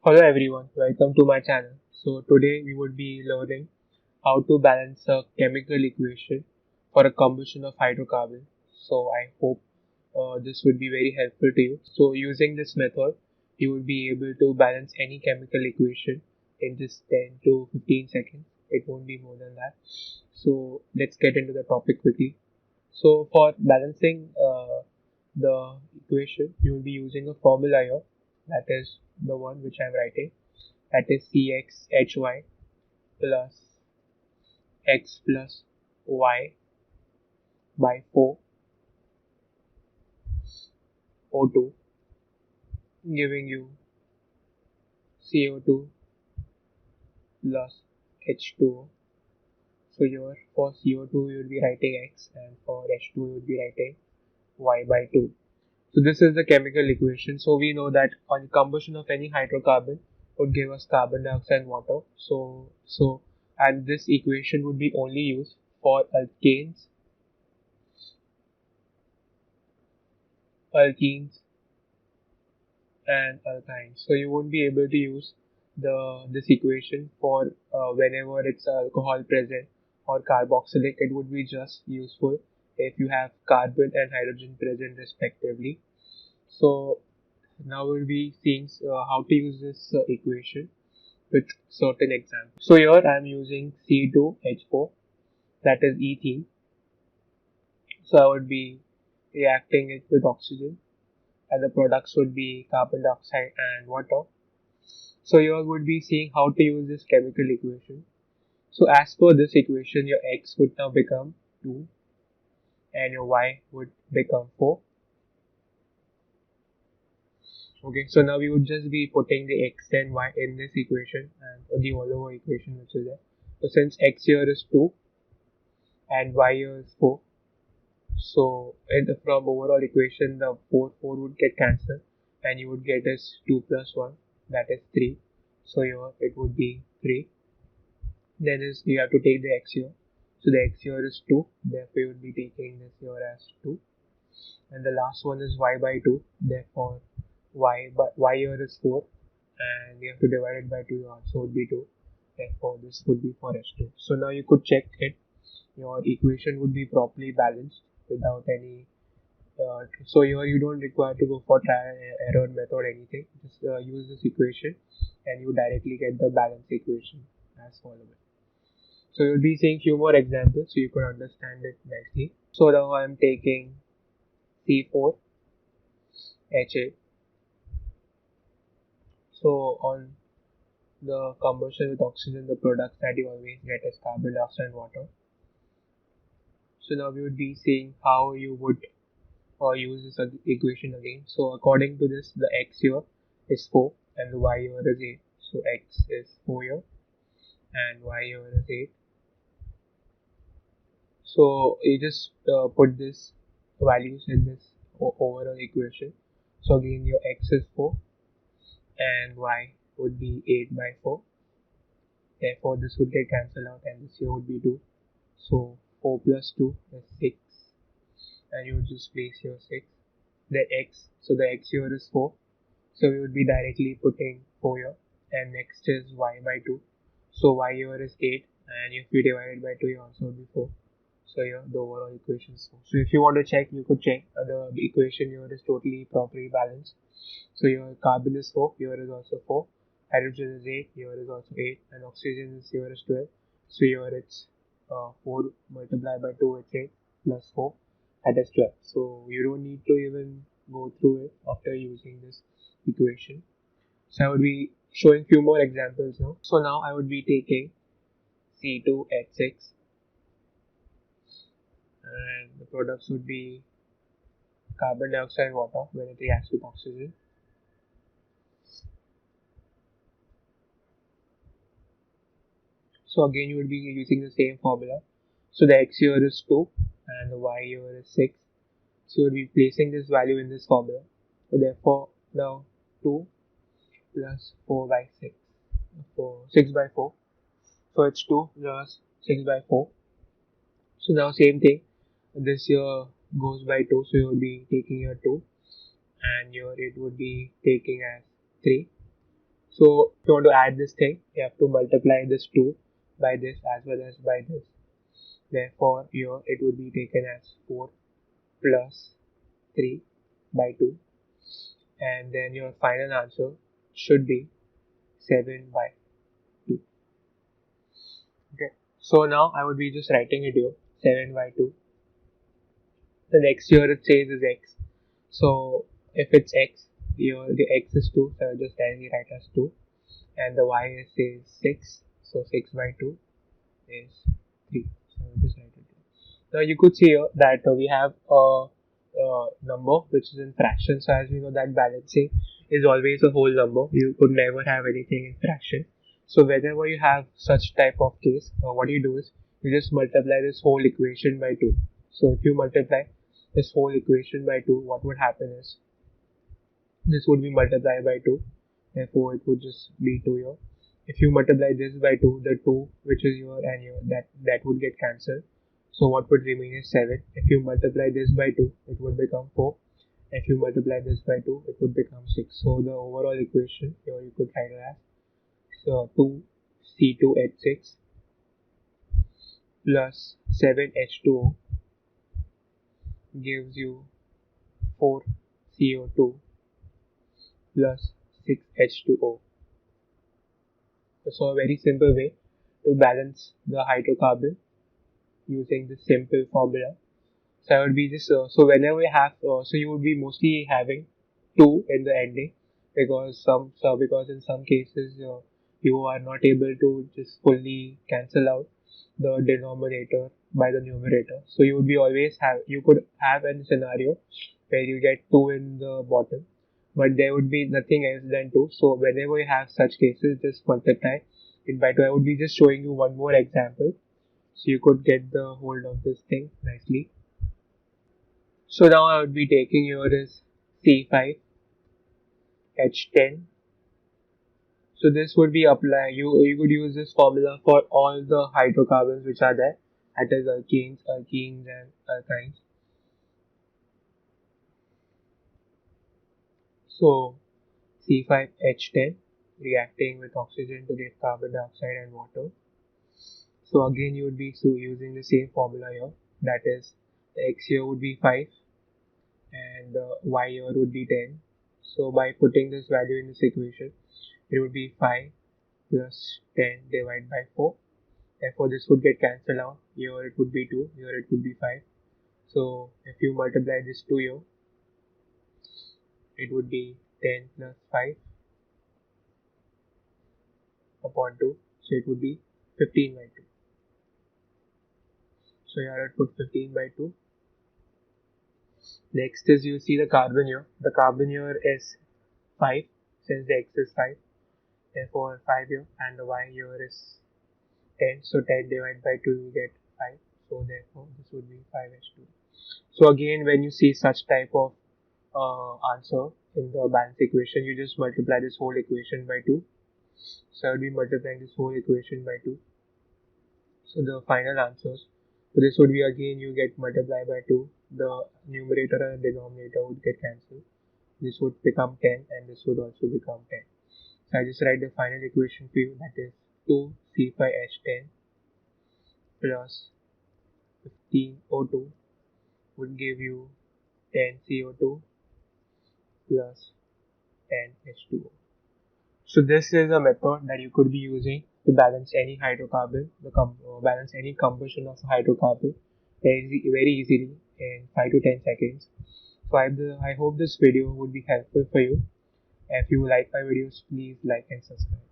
Hello everyone, welcome to my channel. So today we would be learning how to balance a chemical equation for a combustion of hydrocarbon. So I hope this would be very helpful to you. So using this method, you will be able to balance any chemical equation in just 10 to 15 seconds. It won't be more than that. So let's get into the topic quickly. So for balancing the equation, you will be using a formula here. That is the one which I am writing. That is CXHY plus X plus Y by 4 O2, giving you CO2 plus H2O. So here for CO2 you will be writing X, and for H2 you will be writing Y by 2. So this is the chemical equation. So we know that on combustion of any hydrocarbon would give us carbon dioxide and water. And this equation would be only used for alkenes and alkynes. So you won't be able to use this equation for whenever it's alcohol present or carboxylic. It would be just useful if you have carbon and hydrogen present respectively. So now we'll be seeing how to use this equation with certain examples. So here I am using C2H4, that is ethene. So I would be reacting it with oxygen, and the products would be carbon dioxide and water. So you would be seeing how to use this chemical equation. So as per this equation, your X would now become 2 and your Y would become 4. Okay, so now we would just be putting the X and Y in this equation and the all over equation which is there. So since X here is 2 and Y here is 4, so from overall equation the 4 would get cancelled and you would get as 2 plus 1, that is 3. So here it would be 3. Then is you have to take the X here. So the X here is 2, therefore you would be taking this here as 2. And the last one is Y by 2, therefore Y here is 4 and we have to divide it by 2 here also would be 2. Therefore this would be for H2. So now you could check it. Your equation would be properly balanced without any so here you don't require to go for trial and error method or anything. Just use this equation and you directly get the balance equation as following. So you'll be seeing few more examples so you can understand it nicely. So now I'm taking C4H8. So on the combustion with oxygen, the products that you always get is carbon dioxide and water. So now we would be seeing how you would use this equation again. So according to this, the X here is 4 and the Y here is 8. So X is 4 here and Y here is 8. So you just put this values in this overall equation. So again your X is 4 and Y would be 8 by 4. Therefore this would get cancelled out and this here would be 2. So 4 plus 2 is 6 and you would just place here 6. The X, so the X here is 4. So we would be directly putting 4 here and next is Y by 2. So Y here is 8 and if you divide it by 2 you also would be 4. So here the overall equation is 4. So if you want to check, you could check the equation here is totally properly balanced. So your carbon is 4, here is also 4, hydrogen is 8, here is also 8, and oxygen is here is 12. So here it's 4 multiplied by 2 it's 8 plus 4, that is 12. So you don't need to even go through it after using this equation. So I would be showing few more examples now. So now I would be taking C2H6 and the products would be carbon dioxide and water when it reacts with oxygen. So again you will be using the same formula. So the X here is 2 and the Y here is 6. So you will be placing this value in this formula. So therefore now 2 plus 4 by 6. 6 by 4. So it's 2 plus 6 by 4. So now same thing. This here goes by 2. So you will be taking here 2 and here it would be taking as 3. So if you want to add this thing, you have to multiply this 2 by this as well as by this. Therefore, here it would be taken as 4 plus 3 by 2, and then your final answer should be 7 by 2. Okay. So now I would be just writing it here, 7 by 2. The next here it says is x. So if it's x, here the x is 2, so I'll just directly write as 2. And the y is 6, so 6 by 2 is 3. So I'll just write it here. Now you could see here that we have a number which is in fraction. So as we know that balancing is always a whole number. You could never have anything in fraction. So whenever you have such type of case, what you do is you just multiply this whole equation by 2. So if you multiply this whole equation by 2, what would happen is this would be multiplied by 2. Therefore, it would just be 2 here. If you multiply this by 2, the 2 which is here and here, that would get cancelled. So what would remain is 7. If you multiply this by 2, it would become 4. If you multiply this by 2, it would become 6. So the overall equation here you could write it as 2C2H6 plus 7H2O gives you 4CO2 plus 6H2O. So a very simple way to balance the hydrocarbon using this simple formula. So I would be just so whenever you have so you would be mostly having 2 in the ending, because in some cases you are not able to just fully cancel out the denominator by the numerator. So you would be always you could have a scenario where you get 2 in the bottom, but there would be nothing else than 2. So whenever you have such cases, just multiply it by 2. I would be just showing you one more example so you could get the hold of this thing nicely. So now I would be taking here is C5H10. So this would be apply. You could use this formula for all the hydrocarbons which are there, that is alkenes, alkenes, and alkynes. So C5H10 reacting with oxygen to get carbon dioxide and water. So again you would be using the same formula here, that is the x here would be 5 and y here would be 10. So by putting this value in this equation, it would be 5 plus 10 divided by 4. Therefore this would get cancelled out. Here it would be 2, here it would be 5. So if you multiply this 2 here, it would be 10 plus 5 upon 2. So it would be 15 by 2. So here I put 15 by 2. Next is you see the carbon here. The carbon here is 5 since the x is 5. Therefore 5 here, and the y here is 10. So 10 divided by 2 you get 5. So therefore this would be 5H2. So again, when you see such type of answer in the balance equation, you just multiply this whole equation by 2. So I will be multiplying this whole equation by 2. So the final answers. So this would be again you get multiplied by 2. The numerator and denominator would get cancelled. This would become 10 and this would also become 10. So I just write the final equation for you, that is 2C5H10 plus 15O2 would give you 10CO2 plus 10H2O. So this is a method that you could be using to balance any hydrocarbon, balance any combustion of hydrocarbon very easily in 5 to 10 seconds. So I hope this video would be helpful for you. If you like my videos, please like and subscribe.